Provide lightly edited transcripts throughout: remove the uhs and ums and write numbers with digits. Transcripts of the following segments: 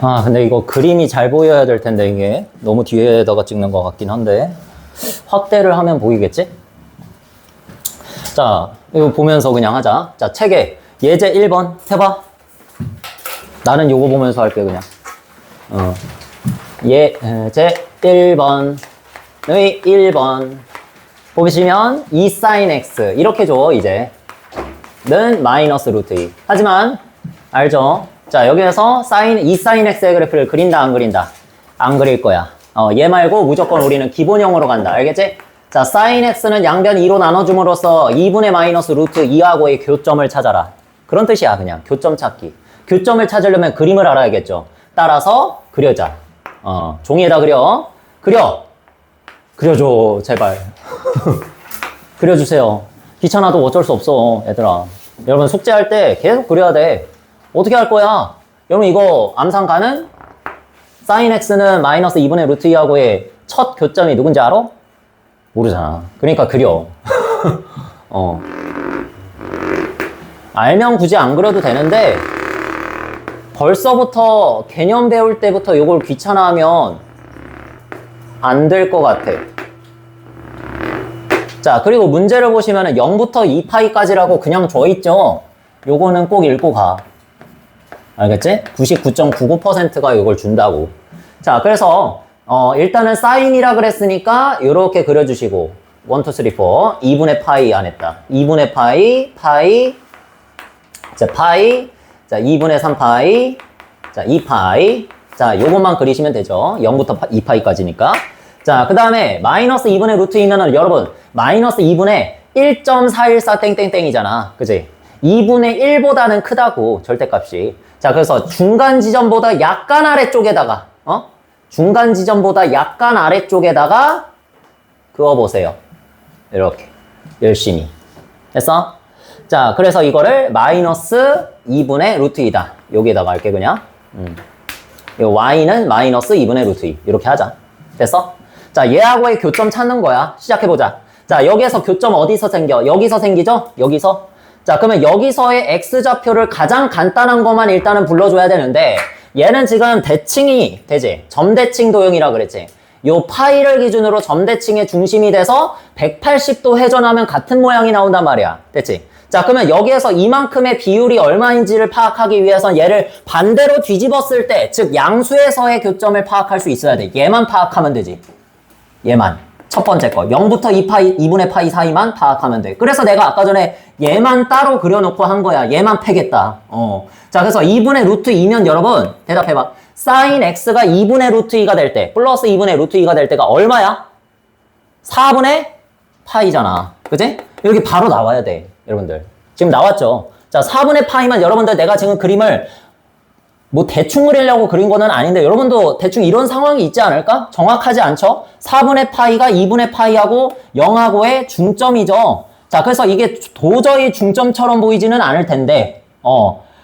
아, 근데 이거 그림이 잘 보여야 될 텐데, 이게. 너무 뒤에다가 찍는 것 같긴 한데. 확대를 하면 보이겠지? 자, 이거 보면서 그냥 하자. 자, 책에 예제 1번 해봐. 나는 요거 보면서 할게, 그냥. 예제 1번의 1번. 보시면 2 sin x. 이렇게 줘, 이제. 는 마이너스 루트 2. 하지만, 알죠? 자, 여기에서 이 sin x의 그래프를 그린다, 안 그린다? 안 그릴 거야. 얘 말고 무조건 우리는 기본형으로 간다. 알겠지? 자, sin x는 양변 2로 나눠줌으로써 2분의 마이너스 루트 2하고의 교점을 찾아라. 그런 뜻이야, 그냥. 교점 찾기. 교점을 찾으려면 그림을 알아야겠죠. 따라서 그려자. 종이에다 그려. 그려줘, 제발. 그려주세요. 귀찮아도 어쩔 수 없어, 얘들아. 여러분, 숙제할 때 계속 그려야 돼. 어떻게 할 거야? 여러분, 이거 암산 가는? sin x는 마이너스 2분의 루트 2하고의 첫 교점이 누군지 알아? 모르잖아. 그러니까 그려. 알면 굳이 안 그려도 되는데, 벌써부터 개념 배울 때부터 이걸 귀찮아하면 안 될 것 같아. 자, 그리고 문제를 보시면 0부터 2파이까지라고 그냥 줘 있죠? 요거는 꼭 읽고 가. 알겠지? 99.99%가 이걸 준다고. 자, 그래서 일단은 사인이라 그랬으니까 이렇게 그려주시고 1, 2, 3, 4 2분의 파이 안 했다. 2분의 파이, 자, 파이, 자, 2분의 3파이, 자, 2파이. 자, 요것만 그리시면 되죠. 0부터 2파이까지니까. 자, 그 다음에 마이너스 2분의 루트 2면은 여러분 마이너스 2분의 1.414 땡땡땡이잖아. 그지? 2분의 1보다는 크다고, 절대값이. 자, 그래서 중간 지점보다 약간 아래쪽에다가, 중간 지점보다 약간 아래쪽에다가 그어보세요. 이렇게. 열심히. 됐어? 자, 그래서 이거를 마이너스 2분의 루트 2다. 여기에다가 할게, 그냥. 이 y는 마이너스 2분의 루트 2. 이렇게 하자. 됐어? 자, 얘하고의 교점 찾는 거야. 시작해보자. 자, 여기에서 교점 어디서 생겨? 여기서 생기죠? 여기서? 자, 그러면 여기서의 x좌표를 가장 간단한 것만 일단은 불러줘야 되는데, 얘는 지금 대칭이 되지? 점대칭 도형이라 그랬지? 요 파이를 기준으로 점대칭의 중심이 돼서 180도 회전하면 같은 모양이 나온단 말이야. 됐지? 자, 그러면 여기에서 이만큼의 비율이 얼마인지를 파악하기 위해선 얘를 반대로 뒤집었을 때, 즉 양수에서의 교점을 파악할 수 있어야 돼. 얘만 파악하면 되지. 얘만. 첫 번째 거. 0부터 2파이, 2분의 파이 사이만 파악하면 돼. 그래서 내가 아까 전에 얘만 따로 그려놓고 한 거야. 얘만 패겠다. 자, 그래서 2분의 루트 2면 여러분, 대답해봐. sin x가 2분의 루트 2가 될 때, 플러스 2분의 루트 2가 될 때가 얼마야? 4분의 파이잖아. 그지? 여기 바로 나와야 돼. 여러분들. 지금 나왔죠? 자, 4분의 파이만 여러분들 내가 지금 그림을 뭐 대충 그리려고 그린 거는 아닌데 여러분도 대충 이런 상황이 있지 않을까? 정확하지 않죠? 4분의 파이가 2분의 파이하고 0하고의 중점이죠. 자, 그래서 이게 도저히 중점처럼 보이지는 않을 텐데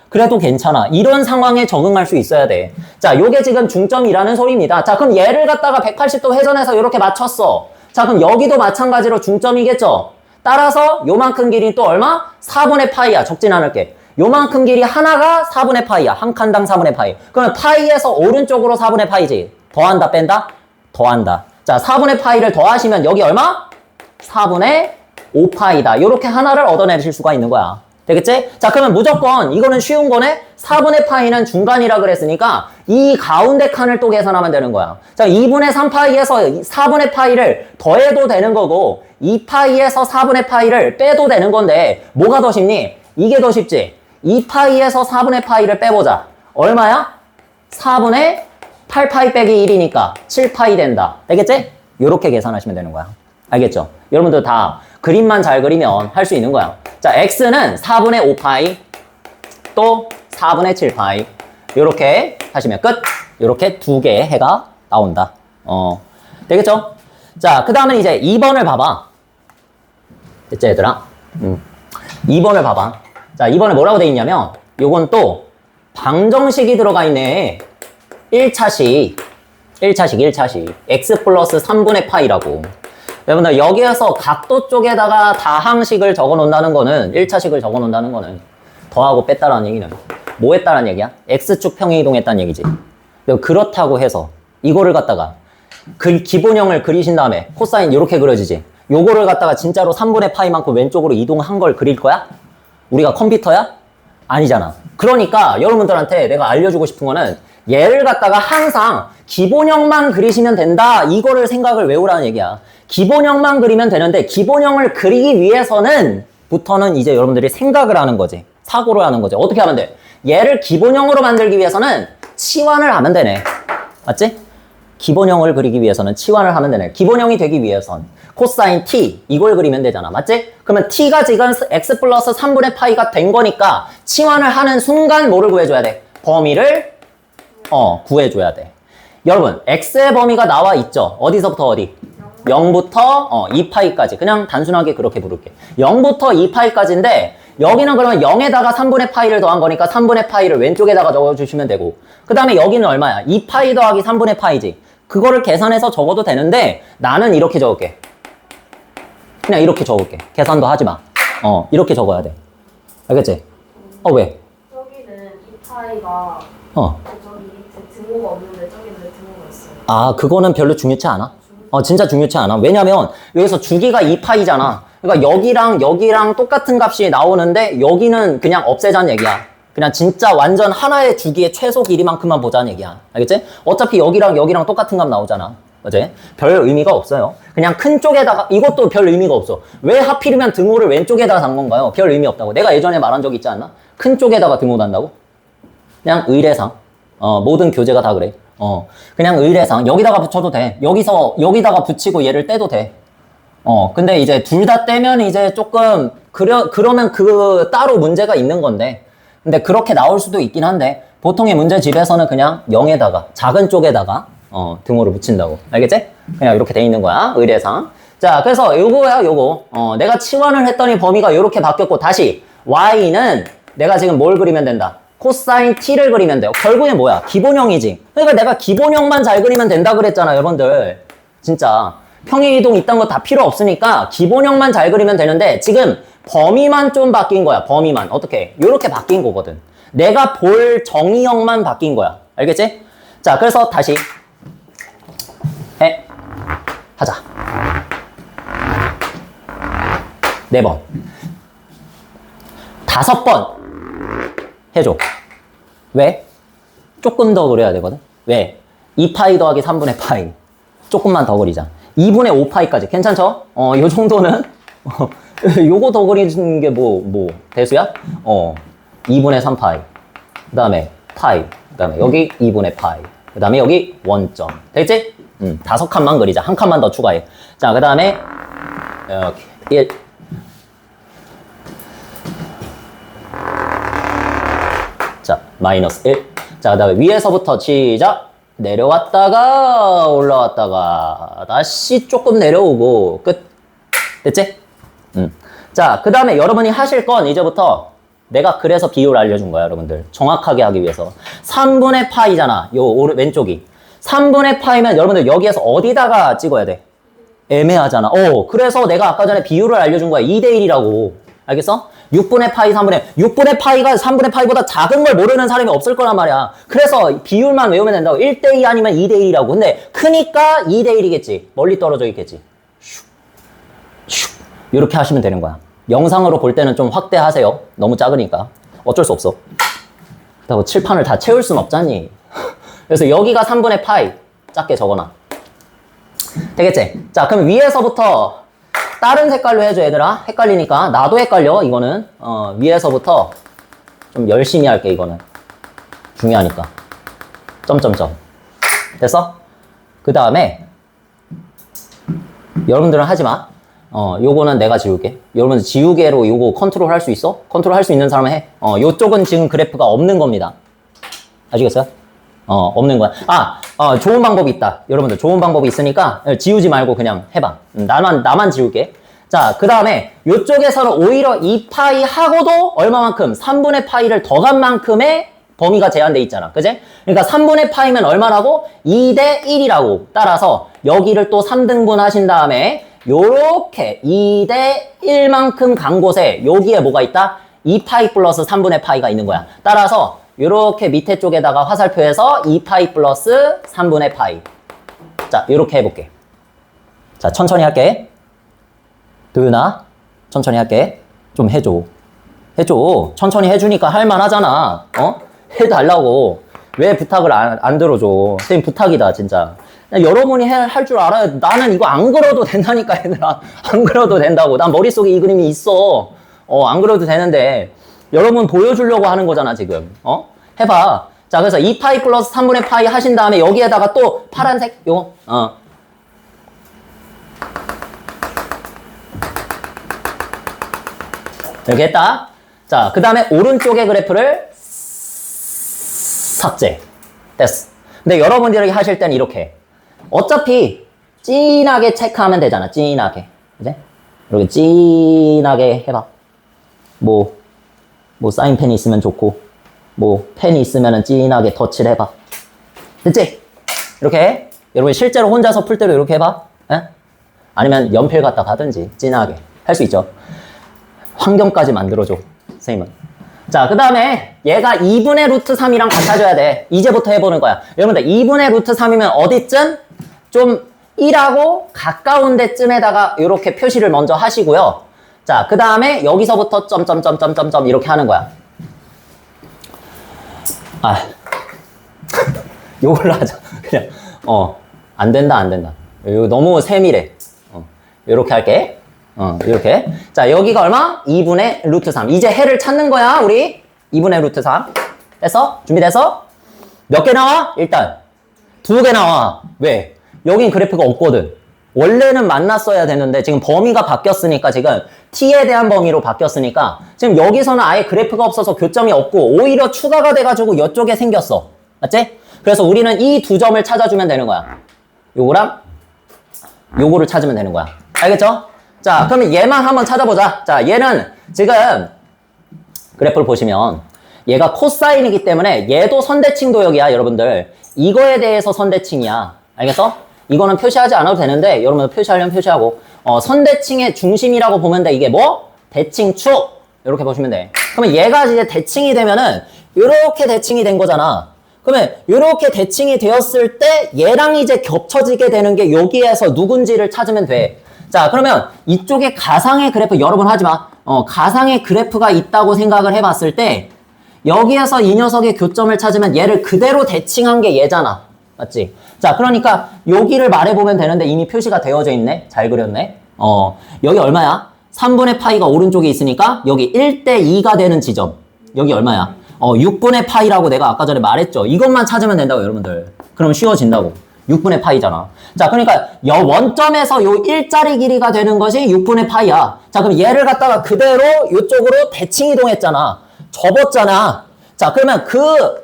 그래도 괜찮아. 이런 상황에 적응할 수 있어야 돼. 자, 요게 지금 중점이라는 소리입니다. 자, 그럼 얘를 갖다가 180도 회전해서 이렇게 맞췄어. 자, 그럼 여기도 마찬가지로 중점이겠죠? 따라서 요만큼 길이 또 얼마? 4분의 파이야. 적진 않을게. 요만큼 길이 하나가 4분의 파이야. 한 칸당 4분의 파이. 그러면 파이에서 오른쪽으로 4분의 파이지. 더한다, 뺀다? 더한다. 자, 4분의 파이를 더하시면 여기 얼마? 4분의 5파이다. 요렇게 하나를 얻어내실 수가 있는 거야. 되겠지? 자, 그러면 무조건 이거는 쉬운 거네? 4분의 파이는 중간이라 그랬으니까 이 가운데 칸을 또 계산하면 되는 거야. 자, 2분의 3파이에서 4분의 파이를 더해도 되는 거고 2파이에서 4분의 파이를 빼도 되는 건데 뭐가 더 쉽니? 이게 더 쉽지? 2파이에서 4분의 파이를 빼보자. 얼마야? 4분의 8파이 빼기 1이니까 7파이 된다. 되겠지? 요렇게 계산하시면 되는 거야. 알겠죠? 여러분들 다 그림만 잘 그리면 할 수 있는 거야. 자, x는 4분의 5파이 또 4분의 7파이 요렇게 하시면 끝. 요렇게 두 개의 해가 나온다. 되겠죠? 자, 그 다음에 이제 2번을 봐봐. 됐지, 얘들아? 2번을 봐봐. 자, 2번에 뭐라고 돼 있냐면 요건 또 방정식이 들어가 있네. 1차식 x 플러스 3분의 파이라고. 여러분들 여기에서 각도 쪽에다가 다항식을 적어 놓는다는 거는 1차식을 적어 놓는다는 거는 더하고 뺐다라는 얘기는 뭐 했다라는 얘기야? X축 평행이동했다는 얘기지. 그렇다고 해서 이거를 갖다가 그 기본형을 그리신 다음에 코사인 이렇게 그려지지. 요거를 갖다가 진짜로 3분의 파이만큼 왼쪽으로 이동한 걸 그릴 거야? 우리가 컴퓨터야? 아니잖아. 그러니까 여러분들한테 내가 알려주고 싶은 거는 얘를 갖다가 항상 기본형만 그리시면 된다. 이거를 생각을 외우라는 얘기야. 기본형만 그리면 되는데 기본형을 그리기 위해서는 부터는 이제 여러분들이 생각을 하는 거지. 사고를 하는 거지. 어떻게 하면 돼? 얘를 기본형으로 만들기 위해서는 치환을 하면 되네. 맞지? 기본형을 그리기 위해서는 치환을 하면 되네. 기본형이 되기 위해선 코사인 t 이걸 그리면 되잖아. 맞지? 그러면 t가 지금 x 플러스 3분의 파이가 된 거니까 치환을 하는 순간 뭐를 구해줘야 돼? 범위를 구해줘야 돼. 여러분 x의 범위가 나와 있죠? 어디서부터 어디? 0부터 2파이까지. 그냥 단순하게 그렇게 부를게. 0부터 2파이까지인데 여기는 그러면 0에다가 3분의 파이를 더한 거니까 3분의 파이를 왼쪽에다가 적어주시면 되고, 그 다음에 여기는 얼마야? 2파이 더하기 3분의 파이지. 그거를 계산해서 적어도 되는데 나는 이렇게 적을게. 그냥 이렇게 적을게. 계산도 하지 마. 이렇게 적어야 돼. 알겠지? 왜? 저기는 2파이가 저기 밑에 등호가 없는데 저기는 등호가 있어요. 아, 그거는 별로 중요치 않아. 진짜 중요치 않아. 왜냐면 여기서 주기가 2파이잖아. 그러니까 여기랑 똑같은 값이 나오는데 여기는 그냥 없애자는 얘기야. 그냥 진짜 완전 하나의 주기의 최소 길이만큼만 보자는 얘기야. 알겠지? 어차피 여기랑 똑같은 값 나오잖아. 그치? 별 의미가 없어요. 그냥 큰 쪽에다가, 이것도 별 의미가 없어. 왜 하필이면 등호를 왼쪽에다가 단 건가요? 별 의미 없다고. 내가 예전에 말한 적 있지 않나? 큰 쪽에다가 등호 단다고? 그냥 의례상. 모든 교재가 다 그래. 그냥 의례상. 여기다가 붙여도 돼. 여기다가 붙이고 얘를 떼도 돼. 근데 이제 둘 다 떼면 이제 조금, 그러면 따로 문제가 있는 건데. 근데 그렇게 나올 수도 있긴 한데, 보통의 문제집에서는 그냥 0에다가, 작은 쪽에다가, 등호를 붙인다고. 알겠지? 그냥 이렇게 돼 있는 거야. 의례상. 자, 그래서 요거야, 요거. 내가 치환을 했더니 범위가 이렇게 바뀌었고, 다시, y는 내가 지금 뭘 그리면 된다? 코사인 t를 그리면 돼요. 결국엔 뭐야? 기본형이지. 그러니까 내가 기본형만 잘 그리면 된다 그랬잖아, 여러분들. 진짜. 평행이동 이딴 거 다 필요 없으니까 기본형만 잘 그리면 되는데 지금 범위만 좀 바뀐 거야. 범위만. 어떻게? 요렇게 바뀐 거거든. 내가 볼 정의형만 바뀐 거야. 알겠지? 자, 그래서 다시 하자. 4번. 5번 해줘. 왜? 조금 더 그려야 되거든. 왜? 2파이 더하기 3분의 파이. 조금만 더 그리자. 2분의 5파이까지. 괜찮죠? 요 정도는 요거 더 그리는 게 대수야? 2분의 3파이. 그 다음에 파이. 그 다음에 여기 2분의 파이. 그 다음에 여기 원점. 됐지? 5칸만 그리자. 한 칸만 더 추가해. 자, 그 다음에 이렇게 1. 자, 마이너스 1. 자, 그 다음에 위에서부터 시작. 내려왔다가 올라왔다가 다시 조금 내려오고 끝. 됐지? 자, 그 다음에 여러분이 하실 건 이제부터 내가 그래서 비율 알려준 거야, 여러분들. 정확하게 하기 위해서. 3분의 파이잖아. 요 왼쪽이. 3분의 파이면 여러분들 여기에서 어디다가 찍어야 돼? 애매하잖아. 그래서 내가 아까 전에 비율을 알려준 거야. 2대1이라고. 알겠어? 6분의 파이, 6분의 파이가 3분의 파이보다 작은 걸 모르는 사람이 없을 거란 말이야. 그래서 비율만 외우면 된다고. 1대2 아니면 2대1이라고. 근데 크니까 2대1이겠지. 멀리 떨어져 있겠지. 이렇게 하시면 되는 거야. 영상으로 볼 때는 좀 확대하세요. 너무 작으니까. 어쩔 수 없어. 그렇다고 칠판을 다 채울 순 없잖니. 그래서 여기가 3분의 파이. 작게 적어놔. 되겠지? 자, 그럼 위에서부터 다른 색깔로 해줘, 얘들아. 헷갈리니까. 나도 헷갈려, 이거는. 위에서부터 좀 열심히 할게, 이거는. 중요하니까. 점점점. 됐어? 그 다음에 여러분들은 하지 마. 요거는 내가 지울게. 여러분 지우개로 요거 컨트롤 할 수 있어? 컨트롤 할 수 있는 사람은 해. 요쪽은 지금 그래프가 없는 겁니다. 아시겠어요? 없는 거야. 좋은 방법이 있다. 여러분들 좋은 방법이 있으니까 지우지 말고 그냥 해봐. 나만 지울게. 자, 그 다음에 요쪽에서는 오히려 2파이 하고도 얼마만큼? 3분의 파이를 더한 만큼의 범위가 제한돼 있잖아. 그지? 그러니까 3분의 파이면 얼마라고? 2대 1이라고. 따라서 여기를 또 3등분 하신 다음에 요렇게 2대 1만큼 간 곳에 여기에 뭐가 있다? 2파이 플러스 3분의 파이가 있는 거야. 따라서 이렇게 밑에 쪽에다가 화살표에서 2파이 플러스 3분의 파이. 자, 이렇게 해볼게. 자, 천천히 할게. 도윤아, 천천히 할게. 좀 해줘. 해줘. 천천히 해주니까 할만하잖아. 어? 해달라고. 왜 부탁을 안 들어줘? 선생님 부탁이다, 진짜. 여러분이 할 줄 알아요. 나는 이거 안 그려도 된다니까, 얘들아. 안 그려도 된다고. 난 머릿속에 이 그림이 있어. 안 그려도 되는데. 여러분 보여주려고 하는 거잖아, 지금. 해봐. 자, 그래서 2파이 플러스 3분의 파이 하신 다음에 여기에다가 또 파란색, 요거, 이렇게 했다. 자, 그 다음에 오른쪽의 그래프를 삭제. 됐어. 근데 여러분들이 하실 땐 이렇게. 어차피 진하게 체크하면 되잖아. 진하게. 그지? 이렇게 진하게 해봐. 뭐 사인펜이 있으면 좋고, 펜이 있으면 진하게 터치를 해봐. 됐지? 이렇게. 여러분 실제로 혼자서 풀 때로 이렇게 해봐. 에? 아니면 연필 갖다 가든지 진하게. 할 수 있죠. 환경까지 만들어줘. 선생님은. 자, 그 다음에 얘가 2분의 루트 3이랑 같아져야 돼. 이제부터 해보는 거야. 여러분들 2분의 루트 3이면 어디쯤? 좀 1하고 가까운 데쯤에다가 이렇게 표시를 먼저 하시고요. 자, 그 다음에 여기서부터 점점점점점점 이렇게 하는 거야. 요걸로 하자. 그냥 안 된다, 안 된다. 이거 너무 세밀해. 요렇게 할게. 이렇게. 자, 여기가 얼마? 2분의 루트 3. 이제 해를 찾는 거야, 우리. 2분의 루트 3. 됐어? 준비됐어? 몇 개 나와? 일단 2개 나와. 왜? 여긴 그래프가 없거든. 원래는 만났어야 되는데 지금 범위가 바뀌었으니까 지금 t에 대한 범위로 바뀌었으니까 지금 여기서는 아예 그래프가 없어서 교점이 없고 오히려 추가가 돼가지고 이쪽에 생겼어. 맞지? 그래서 우리는 이 두 점을 찾아주면 되는 거야. 요거랑 요거를 찾으면 되는 거야. 알겠죠? 자, 그러면 얘만 한번 찾아보자. 자, 얘는 지금 그래프를 보시면 얘가 코사인이기 때문에 얘도 선대칭 도역이야, 여러분들. 이거에 대해서 선대칭이야. 알겠어? 이거는 표시하지 않아도 되는데 여러분들 표시하려면 표시하고 선대칭의 중심이라고 보면 돼. 이게 뭐? 대칭축. 이렇게 보시면 돼. 그러면 얘가 이제 대칭이 되면은 이렇게 대칭이 된 거잖아. 그러면 이렇게 대칭이 되었을 때 얘랑 이제 겹쳐지게 되는 게 여기에서 누군지를 찾으면 돼. 자, 그러면 이쪽에 가상의 그래프, 여러분 하지 마. 가상의 그래프가 있다고 생각을 해봤을 때 여기에서 이 녀석의 교점을 찾으면 얘를 그대로 대칭한 게 얘잖아. 맞지? 자, 그러니까 여기를 말해보면 되는데 이미 표시가 되어져 있네. 잘 그렸네. 여기 얼마야? 3분의 파이가 오른쪽에 있으니까 여기 1대 2가 되는 지점. 여기 얼마야? 6분의 파이라고 내가 아까 전에 말했죠. 이것만 찾으면 된다고, 여러분들. 그럼 쉬워진다고. 6분의 파이잖아. 자, 그러니까 원점에서 요 일자리 길이가 되는 것이 6분의 파이야. 자, 그럼 얘를 갖다가 그대로 이쪽으로 대칭 이동했잖아. 접었잖아. 자, 그러면 그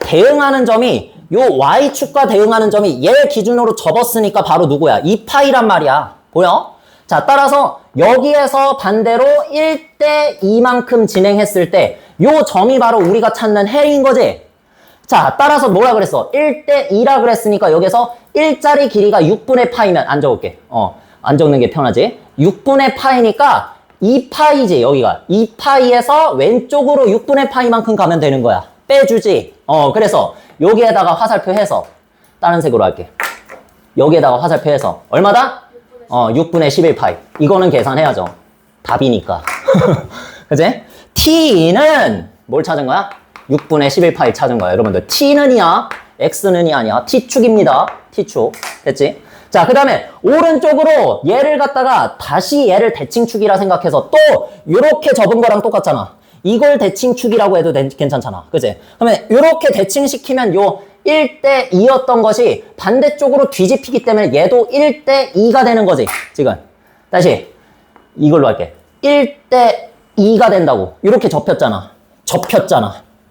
대응하는 점이 요 y축과 대응하는 점이 얘 기준으로 접었으니까 바로 누구야? 2파이란 말이야. 보여? 자, 따라서 여기에서 반대로 1대 2만큼 진행했을 때 요 점이 바로 우리가 찾는 해인 거지? 자, 따라서 뭐라 그랬어? 1대 2라 그랬으니까 여기서 일자리 길이가 6분의 파이면 안 적을게. 안 적는 게 편하지? 6분의 파이니까 2파이지, 여기가. 2파이에서 왼쪽으로 6분의 파이만큼 가면 되는 거야. 빼주지. 그래서 여기에다가 화살표 해서 다른 색으로 할게. 여기에다가 화살표 해서 얼마다? 6분의 11파이. 이거는 계산해야죠. 답이니까. 그치? t는 뭘 찾은 거야? 6분의 11파이 찾은 거야. 여러분들 t는 이야, x는 이 아니야. t축입니다. t축. 됐지? 자, 그 다음에 오른쪽으로 얘를 갖다가 다시 얘를 대칭축이라 생각해서 또 이렇게 접은 거랑 똑같잖아. 이걸 대칭축이라고 해도 괜찮잖아. 그치? 그러면 이렇게 대칭시키면 요 1대 2였던 것이 반대쪽으로 뒤집히기 때문에 얘도 1대 2가 되는 거지. 지금 다시 이걸로 할게. 1대 2가 된다고. 이렇게 접혔잖아.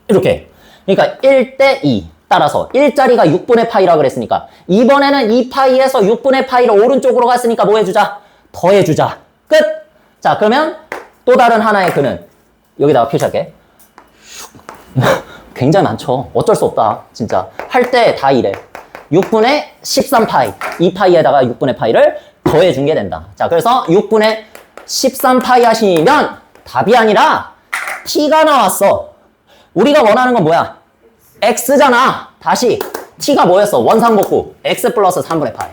이렇게. 그러니까 1대 2. 따라서 일자리가 6분의 파이라고 그랬으니까 이번에는 2파이에서 6분의 파이를 오른쪽으로 갔으니까 뭐 해주자? 더해주자. 끝! 자, 그러면 또 다른 하나의 근은 여기다가 표시할게. 굉장히 많죠. 어쩔 수 없다. 진짜. 할 때 다 이래. 6분의 13파이. 2파이에다가 6분의 파이를 더해준 게 된다. 자, 그래서 6분의 13파이 하시면 답이 아니라 t가 나왔어. 우리가 원하는 건 뭐야? x잖아. 다시 t가 뭐였어? 원상복구. x 플러스 3분의 파이.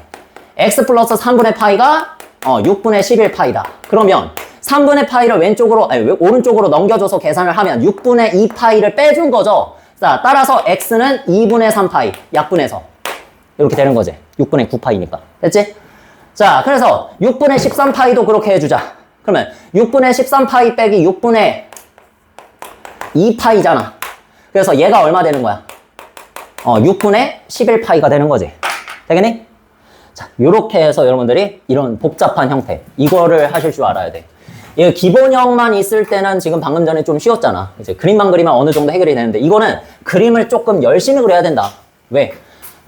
x 플러스 3분의 파이가 6분의 11 파이다. 그러면 3분의 파이를 오른쪽으로 넘겨줘서 계산을 하면 6분의 2 파이를 빼준 거죠. 자, 따라서 x는 2분의 3 파이 약분해서 이렇게 되는 거지. 6분의 9 파이니까. 됐지? 자, 그래서 6분의 13 파이도 그렇게 해주자. 그러면 6분의 13 파이 빼기 6분의 2 파이잖아. 그래서 얘가 얼마 되는 거야? 6분의 11 파이가 되는 거지. 되겠니? 자, 요렇게 해서 여러분들이 이런 복잡한 형태, 이거를 하실 줄 알아야 돼. 이 기본형만 있을 때는 지금 방금 전에 좀 쉬웠잖아. 이제 그림만 그리면 어느 정도 해결이 되는데, 이거는 그림을 조금 열심히 그려야 된다. 왜?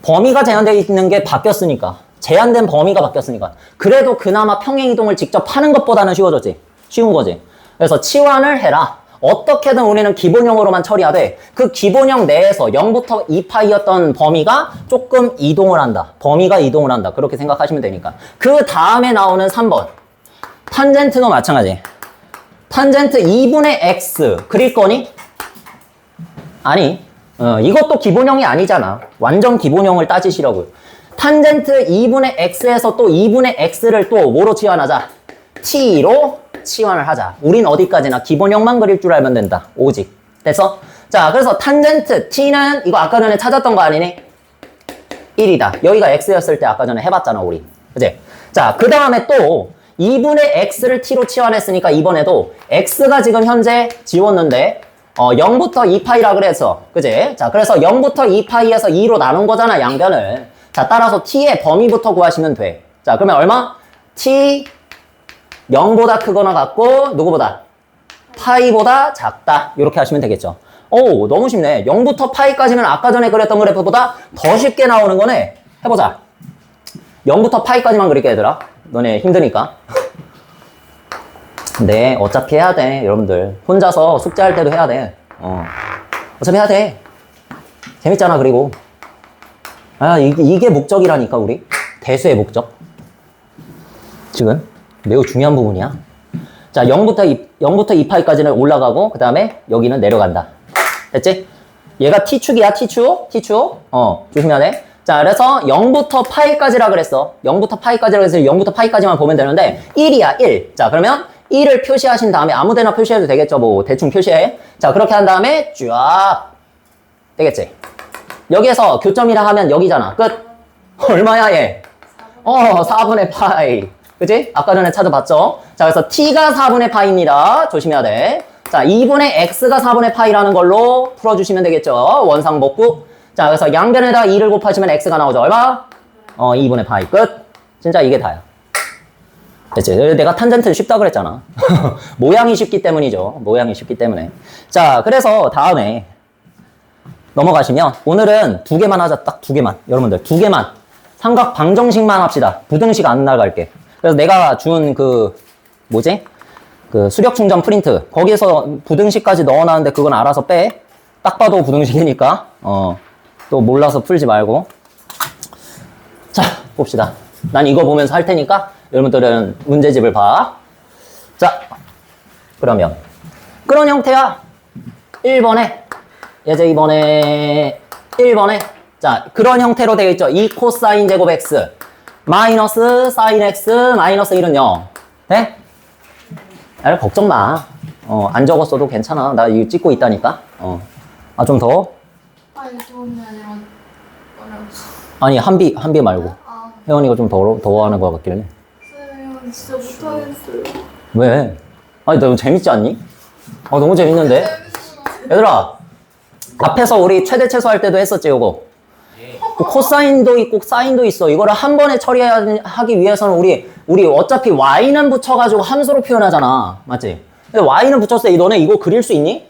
범위가 제한되어 있는 게 바뀌었으니까. 제한된 범위가 바뀌었으니까. 그래도 그나마 평행이동을 직접 하는 것보다는 쉬워졌지. 쉬운 거지. 그래서 치환을 해라. 어떻게든 우리는 기본형으로만 처리하되 그 기본형 내에서 0부터 2파이였던 범위가 조금 이동을 한다. 범위가 이동을 한다. 그렇게 생각하시면 되니까. 그 다음에 나오는 3번. 탄젠트도 마찬가지. 탄젠트 2분의 x 그릴 거니? 아니. 이것도 기본형이 아니잖아. 완전 기본형을 따지시라고요. 탄젠트 2분의 x에서 또 2분의 x를 또 뭐로 치환하자? t로 치환을 하자. 우린 어디까지나 기본형만 그릴 줄 알면 된다. 오직. 됐어? 자, 그래서 탄젠트 t는 이거 아까 전에 찾았던 거 아니니? 1이다. 여기가 x였을 때 아까 전에 해봤잖아, 우리. 그치? 자, 그 다음에 또 2분의 x를 t로 치환했으니까 이번에도 x가 지금 현재 지웠는데 0부터 2파이라 그래서 그치? 자, 그래서 0부터 2파이에서 2로 나눈 거잖아, 양변을. 자, 따라서 t의 범위부터 구하시면 돼. 자, 그러면 얼마? t 0보다 크거나 같고 누구보다? 파이보다 작다. 이렇게 하시면 되겠죠. 오, 너무 쉽네. 0부터 파이까지는 아까 전에 그렸던 그래프보다 더 쉽게 나오는 거네. 해보자. 0부터 파이까지만 그릴게, 얘들아. 너네 힘드니까. 네, 어차피 해야 돼, 여러분들. 혼자서 숙제할 때도 해야 돼. 어차피 해야 돼. 재밌잖아, 그리고. 아, 이게 목적이라니까, 우리. 대수의 목적. 지금 매우 중요한 부분이야. 자, 0부터 2파이까지는 올라가고, 그 다음에 여기는 내려간다. 됐지? 얘가 t축이야, t축. 조심해야 돼. 자, 그래서 0부터 파이까지라 그랬어. 0부터 파이까지라 그래서 0부터 파이까지만 보면 되는데, 1이야, 1. 자, 그러면 1을 표시하신 다음에 아무 데나 표시해도 되겠죠. 뭐, 대충 표시해. 자, 그렇게 한 다음에 쫙. 되겠지? 여기에서 교점이라 하면 여기잖아. 끝. 얼마야, 얘? 4분의 파이. 그치? 아까 전에 찾아봤죠? 자, 그래서 t가 4분의 파이입니다. 조심해야 돼. 자, 2분의 x가 4분의 파이라는 걸로 풀어주시면 되겠죠? 원상복구. 자, 그래서 양변에다 2를 곱하시면 x가 나오죠. 얼마? 2분의 파이. 끝. 진짜 이게 다야. 됐지? 내가 탄젠트 쉽다 그랬잖아. 모양이 쉽기 때문이죠. 모양이 쉽기 때문에. 자, 그래서 다음에 넘어가시면 오늘은 2개만 하자. 딱 2개만. 여러분들 2개만. 삼각 방정식만 합시다. 부등식 안 나갈게. 그래서 내가 준 그 수력 충전 프린트. 거기에서 부등식까지 넣어놨는데 그건 알아서 빼. 딱 봐도 부등식이니까. 또 몰라서 풀지 말고. 자, 봅시다. 난 이거 보면서 할 테니까 여러분들은 문제집을 봐. 자, 그러면 그런 형태야. 1번에 예제 이번에 1번에 자, 그런 형태로 되어 있죠. 2 코사인 제곱 x 마이너스 사인 x 마이너스 1은 0. 네? 야, 걱정 마. 안 적었어도 괜찮아. 나 이거 찍고 있다니까. 아, 좀 더? 아니, 좋은 게 아니라 아니, 한비 말고. 혜원이가 좀 더워하는 것 같길래. 쌤, 진짜 못하겠어요. 왜? 아니, 너 재밌지 않니? 너무 재밌는데? 얘들아, 앞에서 우리 최대 최소 할 때도 했었지, 요거. 코사인도 있고 사인도 있어. 이거를 한 번에 처리하기 위해서는 우리 어차피 y는 붙여가지고 함수로 표현하잖아. 맞지? 근데 y는 붙였을 때 너네 이거 그릴 수 있니?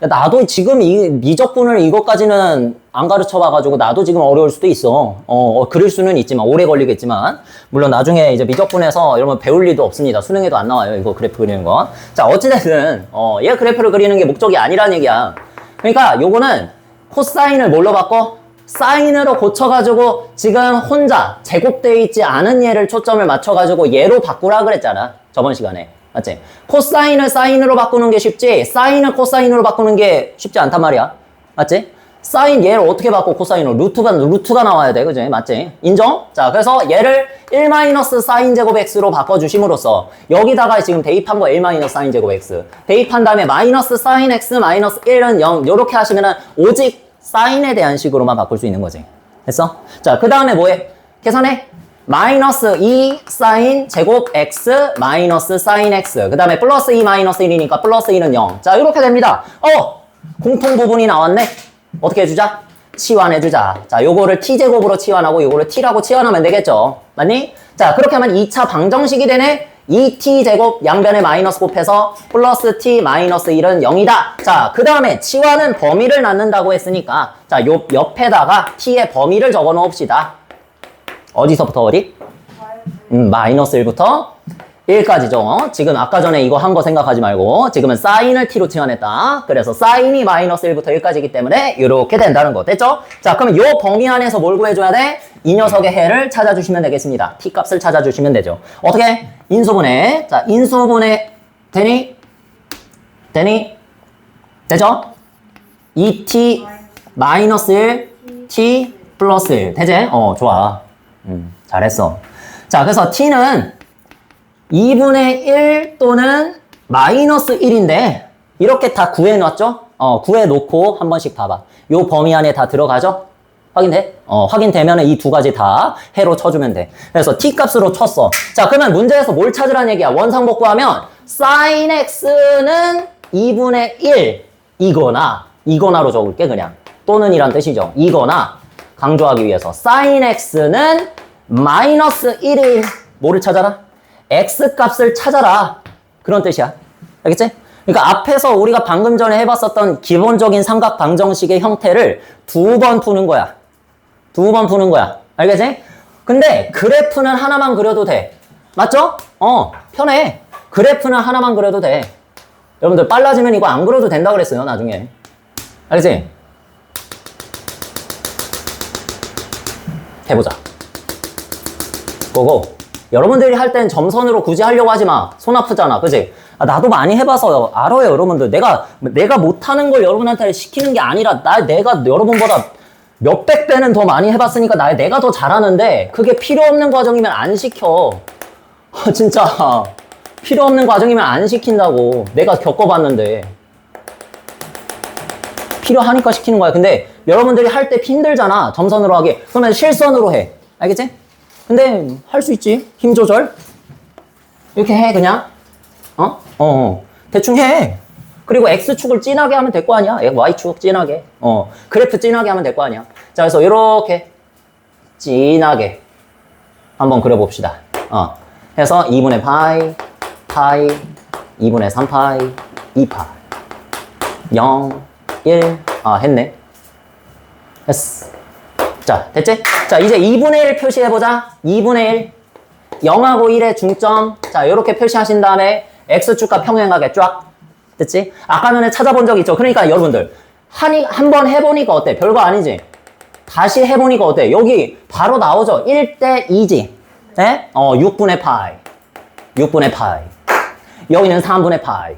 야, 나도 지금 이 미적분을 이것까지는 안 가르쳐 봐가지고 나도 지금 어려울 수도 있어. 그릴 수는 있지만 오래 걸리겠지만 물론 나중에 이제 미적분에서 여러분 배울 일도 없습니다. 수능에도 안 나와요. 이거 그래프 그리는 거. 자, 어찌됐든 얘 그래프를 그리는 게 목적이 아니라는 얘기야. 그러니까 요거는 코사인을 뭘로 바꿔? 사인으로 고쳐가지고 지금 혼자 제곱되어 있지 않은 얘를 초점을 맞춰가지고 얘로 바꾸라 그랬잖아. 저번 시간에. 맞지? 코사인을 사인으로 바꾸는 게 쉽지 사인을 코사인으로 바꾸는 게 쉽지 않단 말이야. 맞지? 사인 얘를 어떻게 바꿔 코사인으로? 루트가 나와야 돼. 그지? 맞지? 인정? 자, 그래서 얘를 1 사인 제곱 x로 바꿔주심으로써 여기다가 지금 대입한 거 1 사인 제곱 x 대입한 다음에 마이너스 사인 x 마이너스 1은 0 요렇게 하시면은 오직 사인에 대한 식으로만 바꿀 수 있는 거지. 됐어? 자, 그 다음에 뭐해? 계산해. 마이너스 2 사인 제곱 x 마이너스 사인 x 그 다음에 플러스 2 마이너스 1이니까 플러스 1은 0. 자, 이렇게 됩니다. 공통 부분이 나왔네. 어떻게 해주자? 치환해주자. 자, 요거를 t제곱으로 치환하고 요거를 t라고 치환하면 되겠죠. 맞니? 자, 그렇게 하면 2차 방정식이 되네. 2t제곱 양변에 마이너스 곱해서 플러스 t 마이너스 1은 0이다. 자, 그 다음에 치환은 범위를 낳는다고 했으니까 자, 요 옆에다가 t의 범위를 적어 놓읍시다. 어디서부터 어디? 마이너스 1부터 1까지죠. 지금 아까 전에 이거 한 거 생각하지 말고 지금은 사인을 t로 치환했다. 그래서 사인이 마이너스 1부터 1까지이기 때문에 이렇게 된다는 거. 됐죠? 자, 그러면 요 범위 안에서 뭘 구해줘야 돼? 이 녀석의 해를 찾아주시면 되겠습니다. t 값을 찾아주시면 되죠. 어떻게? 인수분해. 자, 인수분해 되니? 되죠? 2t 마이너스 1 t 플러스 1 되지? 좋아. 잘했어. 자, 그래서 t는 2분의 1 또는 마이너스 1인데 이렇게 다 구해놨죠? 구해놓고 한 번씩 봐봐. 요 범위 안에 다 들어가죠? 확인돼? 확인되면 이 두 가지 다 해로 쳐주면 돼. 그래서 t 값으로 쳤어. 자, 그러면 문제에서 뭘 찾으라는 얘기야? 원상복구하면 sin x는 2분의 1 이거나로 적을게 그냥. 또는 이란 뜻이죠. 이거나 강조하기 위해서 sin x는 마이너스 1일 뭐를 찾아라? x 값을 찾아라. 그런 뜻이야. 알겠지? 그러니까 앞에서 우리가 방금 전에 해봤었던 기본적인 삼각 방정식의 형태를 두 번 푸는 거야. 알겠지? 근데 그래프는 하나만 그려도 돼. 맞죠? 편해. 그래프는 하나만 그려도 돼. 여러분들 빨라지면 이거 안 그려도 된다 그랬어요, 나중에. 알겠지? 해보자. 고고. 여러분들이 할 땐 점선으로 굳이 하려고 하지 마. 손 아프잖아. 그지? 나도 많이 해봐서 알아요, 여러분들. 내가 못하는 걸 여러분한테 시키는 게 아니라 내가 여러분보다 몇백 배는 더 많이 해봤으니까 내가 더 잘하는데 그게 필요 없는 과정이면 안 시켜. 진짜 필요 없는 과정이면 안 시킨다고. 내가 겪어봤는데 필요하니까 시키는 거야. 근데 여러분들이 할 때 힘들잖아, 점선으로 하기. 그러면 실선으로 해. 알겠지? 근데 할 수 있지. 힘 조절 이렇게 해 그냥. 대충 해. 그리고 X축을 진하게 하면 될 거 아니야. Y축 진하게. 그래프 진하게 하면 될 거 아니야. 자, 그래서 이렇게 진하게 한번 그려봅시다. 해서 2분의 파이, 2분의 3파이, 2파이, 0, 1. 했네. 했어. 자, 됐지? 자, 이제 2분의 1 표시해보자. 2분의 1. 0하고 1의 중점. 자, 이렇게 표시하신 다음에 X축과 평행하게 쫙. 됐지? 아까 전에 찾아본 적 있죠? 그러니까 여러분들 한 번 해보니까 어때? 별거 아니지? 다시 해보니까 어때? 여기 바로 나오죠? 1대 2지? 예? 6분의 파이. 여기는 3분의 파이.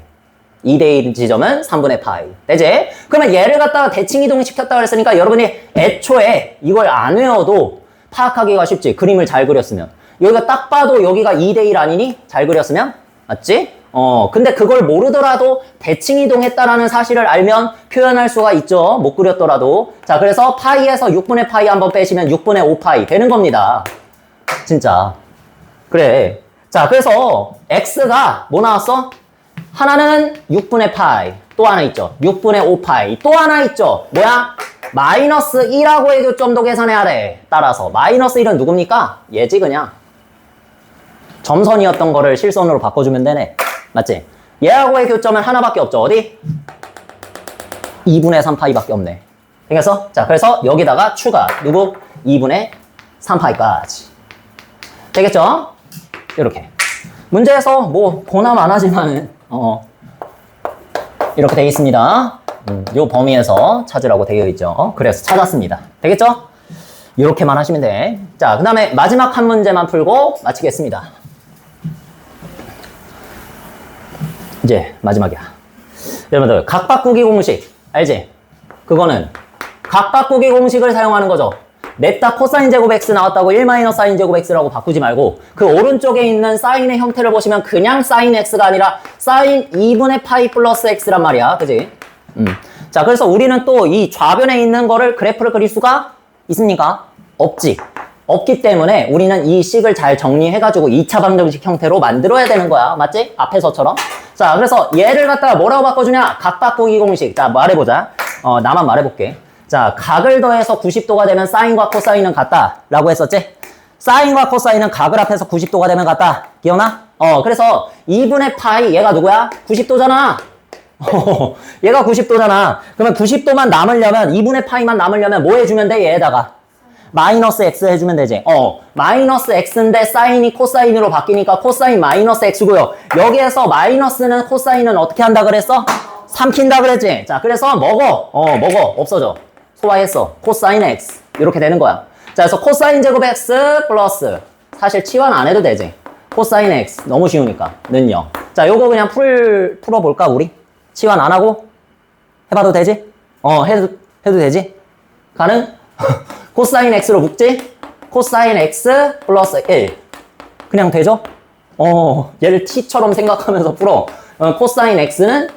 2대1 지점은 3분의 파이. 되지? 그러면 얘를 갖다가 대칭 이동을 시켰다고 그랬으니까 여러분이 애초에 이걸 안 외워도 파악하기가 쉽지. 그림을 잘 그렸으면. 여기가 딱 봐도 여기가 2대1 아니니? 잘 그렸으면? 맞지? 근데 그걸 모르더라도 대칭 이동했다라는 사실을 알면 표현할 수가 있죠. 못 그렸더라도. 자, 그래서 파이에서 6분의 파이 한번 빼시면 6분의 5파이 되는 겁니다. 진짜. 그래. 자, 그래서 x가 뭐 나왔어? 하나는 6분의 파이. 또 하나 있죠. 6분의 5파이. 또 하나 있죠. 뭐야? 마이너스 2라고의 교점도 계산해야 돼. 따라서 마이너스 1은 누굽니까? 얘지 그냥. 점선이었던 거를 실선으로 바꿔주면 되네. 맞지? 얘하고의 교점은 하나밖에 없죠. 어디? 2분의 3파이밖에 없네. 되겠어? 자, 그래서 여기다가 추가. 누구? 2분의 3파이까지. 되겠죠? 이렇게. 문제에서 뭐 보나 마나지만은 이렇게 되어 있습니다. 요 범위에서 찾으라고 되어 있죠. 그래서 찾았습니다. 되겠죠? 이렇게만 하시면 돼. 자, 그 다음에 마지막 한 문제만 풀고 마치겠습니다. 이제 마지막이야. 여러분들 각 바꾸기 공식 알지? 그거는 각 바꾸기 공식을 사용하는 거죠. 냅다 코사인 제곱 x 나왔다고 1 마이너스 사인 제곱 x라고 바꾸지 말고 그 오른쪽에 있는 사인의 형태를 보시면 그냥 사인 x가 아니라 사인 2분의 파이 플러스 x란 말이야. 그지? 자, 그래서 우리는 또 이 좌변에 있는 거를 그래프를 그릴 수가 있습니까? 없지. 없기 때문에 우리는 이 식을 잘 정리해가지고 2차 방정식 형태로 만들어야 되는 거야. 맞지? 앞에서처럼. 자, 그래서 얘를 갖다가 뭐라고 바꿔주냐? 각 바꾸기 공식. 자, 말해보자. 나만 말해볼게. 자, 각을 더해서 90도가 되면 사인과 코사인은 같다. 라고 했었지? 사인과 코사인은 각을 합해서 90도가 되면 같다. 기억나? 그래서 2분의 파이, 얘가 누구야? 90도잖아. 얘가 90도잖아. 그러면 90도만 남으려면, 2분의 파이만 남으려면 뭐 해주면 돼? 얘에다가. 마이너스 x 해주면 되지. 마이너스 x인데 사인이 코사인으로 바뀌니까 코사인 마이너스 x고요. 여기에서 마이너스는 코사인은 어떻게 한다 그랬어? 삼킨다 그랬지. 자, 그래서 먹어. 없어져. 소화했어. 코사인 x. 이렇게 되는 거야. 자, 그래서 코사인 제곱 x 플러스 사실 치환 안 해도 되지. 코사인 x. 너무 쉬우니까. 는요. 자, 요거 그냥 풀어볼까, 우리? 치환 안 하고? 해봐도 되지? 해도 되지? 가능? 코사인 x로 묶지? 코사인 x 플러스 1. 그냥 되죠? 얘를 t처럼 생각하면서 풀어. 코사인 x는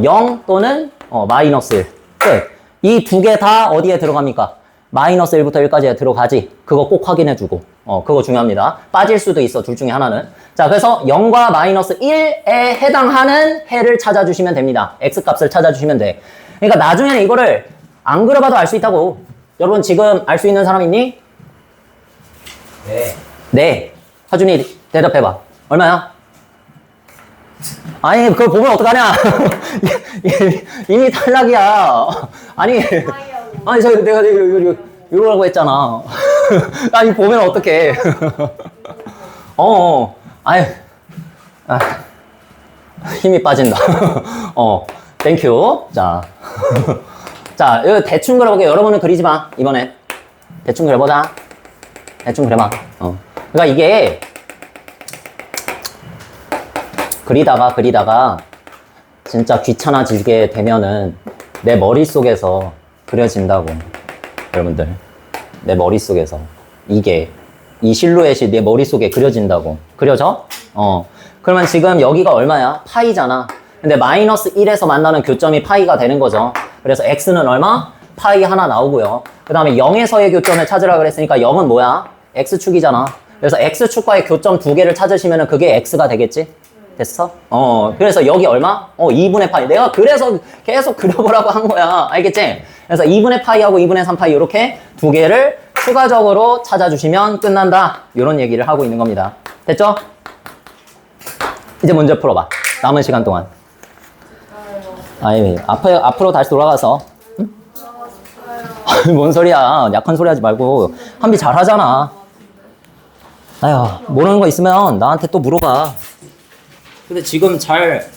0 또는 마이너스 1. 끝. 이 두 개 다 어디에 들어갑니까? 마이너스 1부터 1까지 들어가지. 그거 꼭 확인해주고. 그거 중요합니다. 빠질 수도 있어, 둘 중에 하나는. 자, 그래서 0과 마이너스 1에 해당하는 해를 찾아주시면 됩니다. x값을 찾아주시면 돼. 그러니까 나중에는 이거를 안 그려봐도 알 수 있다고. 여러분 지금 알 수 있는 사람 있니? 네. 네. 하준이 대답해봐. 얼마야? 아니, 그걸 보면 어떡하냐? 이미 탈락이야. 아니, 내가 이러라고 했잖아. 아니, 보면 어떡해. 힘이 빠진다. 땡큐. 자. 자, 이거 대충 그려볼게요. 여러분은 그리지 마, 이번엔. 대충 그려보자. 대충 그려봐. 그러니까 이게, 그리다가, 진짜 귀찮아지게 되면은, 내 머릿속에서 그려진다고. 여러분들. 내 머릿속에서. 이 실루엣이 내 머릿속에 그려진다고. 그려져? 그러면 지금 여기가 얼마야? 파이잖아. 근데 마이너스 1에서 만나는 교점이 파이가 되는 거죠. 그래서 x는 얼마? 파이 하나 나오고요. 그 다음에 0에서의 교점을 찾으라 그랬으니까 0은 뭐야? x축이잖아. 그래서 x축과의 교점 두 개를 찾으시면 그게 x가 되겠지? 됐어? 그래서 여기 얼마? 2분의 파이. 내가 그래서 계속 그려보라고 한 거야. 알겠지? 그래서 2분의 파이하고 2분의 3파이 이렇게 두 개를 추가적으로 찾아주시면 끝난다. 이런 얘기를 하고 있는 겁니다. 됐죠? 이제 문제 풀어봐. 남은 시간 동안. 아니, 앞으로 다시 돌아가서. 응? 뭔 소리야. 약한 소리 하지 말고. 한비 잘 하잖아. 아휴, 모르는 거 있으면 나한테 또 물어봐. 근데 지금 잘